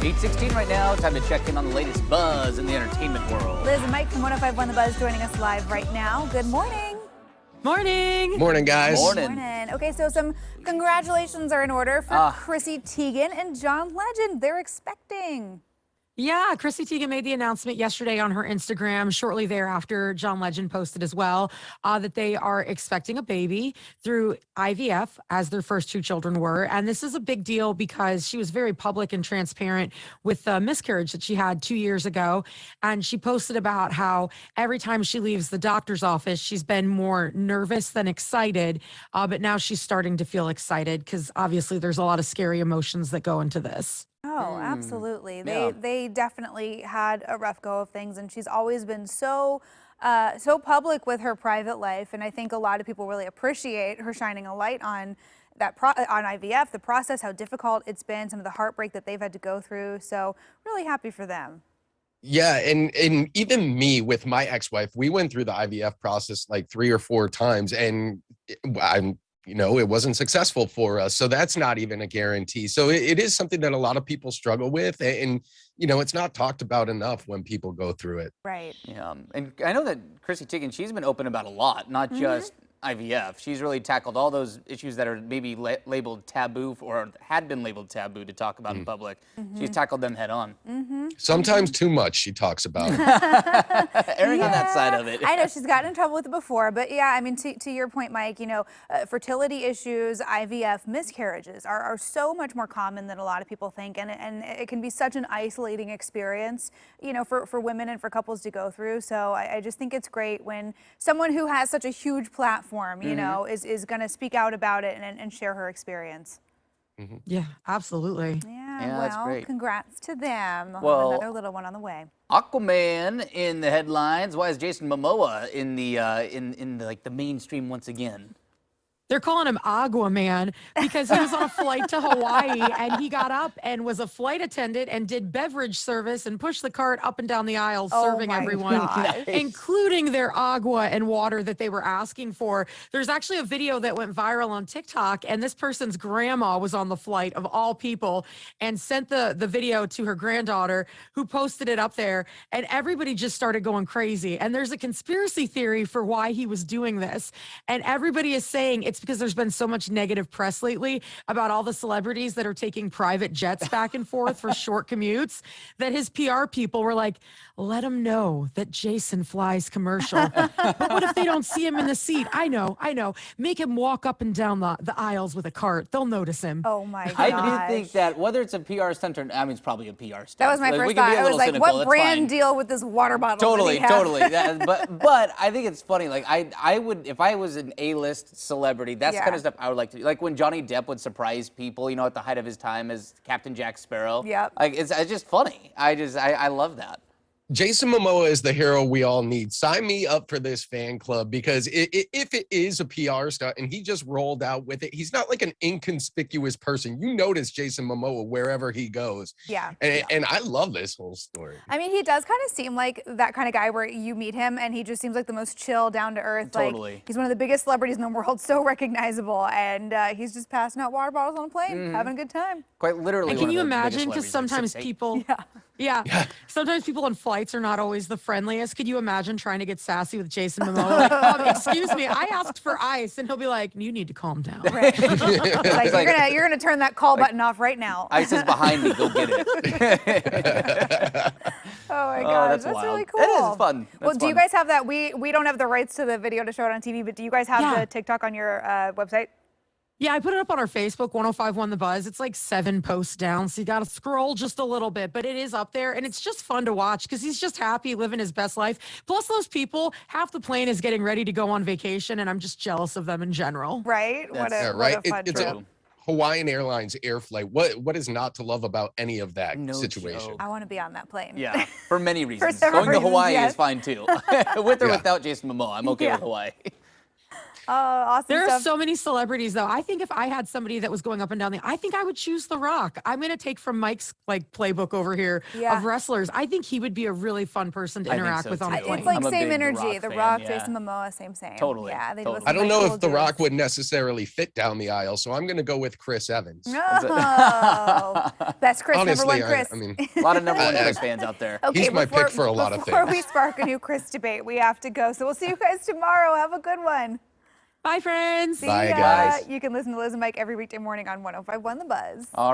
8:16 right now. Time to check in on the latest buzz in the entertainment world. Liz and Mike from 105.1 The Buzz joining us live right now. Good morning. Morning. Morning, guys. Morning. Okay, so some congratulations are in order for Chrissy Teigen and John Legend. They're expecting. Yeah, Chrissy Teigen made the announcement yesterday on her Instagram. Shortly thereafter, John Legend posted as well that they are expecting a baby through IVF, as their first two children were. And this is a big deal because she was very public and transparent with the miscarriage that she had 2 years ago. And she posted about how every time she leaves the doctor's office, she's been more nervous than excited. But now she's starting to feel excited because obviously there's a lot of scary emotions that go into this. Oh, absolutely. Yeah. They definitely had a rough go of things, and she's always been so public with her private life. And I think a lot of people really appreciate her shining a light on that on IVF, the process, how difficult it's been, some of the heartbreak that they've had to go through. So really happy for them. Yeah, and even me with my ex-wife, we went through the IVF process like 3 or 4 times, and it wasn't successful for us. So that's not even a guarantee. So it is something that a lot of people struggle with. And it's not talked about enough when people go through it. Right. Yeah, and I know that Chrissy Teigen, she's been open about a lot, not just IVF. She's really tackled all those issues that are maybe labeled taboo or had been labeled taboo to talk about in public. She's tackled them head on. Sometimes too much she talks about. Erring on that side of it. I know she's gotten in trouble with it before, but yeah, I mean, to your point, Mike, fertility issues, IVF, miscarriages are so much more common than a lot of people think, and it can be such an isolating experience, for women and for couples to go through. So I just think it's great when someone who has such a huge platform, is going to speak out about it and share her experience. Yeah, absolutely. Yeah, that's well, great. Congrats to them. They'll Well, have another little one on the way. Aquaman in the headlines. Why is Jason Momoa in the the mainstream once again? They're calling him Agua Man because he was on a flight to Hawaii and he got up and was a flight attendant and did beverage service and pushed the cart up and down the aisles, serving everyone, including their agua and water that they were asking for. There's actually a video that went viral on TikTok, and this person's grandma was on the flight of all people and sent the video to her granddaughter, who posted it up there, and everybody just started going crazy. And there's a conspiracy theory for why he was doing this. And everybody is saying it's because there's been so much negative press lately about all the celebrities that are taking private jets back and forth for short commutes, that his PR people were like, let him know that Jason flies commercial. But what if they don't see him in the seat? I know. Make him walk up and down the aisles with a cart. They'll notice him. Oh my gosh. I do think that whether it's a PR stunt or, it's probably a PR stunt. That was my first thought. I was like, what brand deal with this water bottle? Totally. But I think it's funny. Like I would, if I was an A-list celebrity, that's the kind of stuff I would like to do. Like when Johnny Depp would surprise people, at the height of his time as Captain Jack Sparrow. Yep. Like it's just funny. I love that. Jason Momoa is the hero we all need. Sign me up for this fan club, because if it is a PR stunt and he just rolled out with it, he's not like an inconspicuous person. You notice Jason Momoa wherever he goes. Yeah. And I love this whole story. I mean, he does kind of seem like that kind of guy where you meet him and he just seems like the most chill, down to earth. Totally. Like, he's one of the biggest celebrities in the world, so recognizable, and he's just passing out water bottles on a plane, having a good time. Quite literally. And can you imagine? Because sometimes people, sometimes people on flights are not always the friendliest. Could you imagine trying to get sassy with Jason Momoa? Like, excuse me, I asked for ice, and he'll be like, "You need to calm down." Right. You're gonna turn that call button off right now. Ice is behind me. Go get it. Oh my gosh, that's really cool. It is fun. Well, do you guys have that? We don't have the rights to the video to show it on TV, but do you guys have the TikTok on your website? Yeah, I put it up on our Facebook, 105.1 The Buzz. It's like 7 posts down, so you got to scroll just a little bit, but it is up there, and it's just fun to watch because he's just happy, living his best life. Plus, those people, half the plane is getting ready to go on vacation, and I'm just jealous of them in general. Right? What a fun It's trip. a Hawaiian Airlines air flight. What is not to love about any of that situation? I want to be on that plane. Yeah, for many reasons. several Going to Hawaii reasons, is fine too. With or without Jason Momoa, I'm okay with Hawaii. Oh, awesome There are stuff. so many celebrities, though. I think if I had somebody that was going up and down I think I would choose The Rock. I'm going to take from Mike's playbook over here of wrestlers. I think he would be a really fun person to interact with on a plane. It's like I'm a same big energy. The The Rock Rock, fan, yeah. Jason Momoa, same. Totally. Yeah, they Totally. I don't know if The Rock dudes. would necessarily fit down the aisle, so I'm going to go with Chris Evans. Oh, best Chris, Honestly, number one Chris. I mean, a lot of number one Chris fans out there. Okay, he's my pick for a lot of Before things. we spark a new Chris debate, we have to go. So we'll see you guys tomorrow. Have a good one. Bye, friends. See Bye, ya. guys. You can listen to Liz and Mike every weekday morning on 105.1 The Buzz. All right.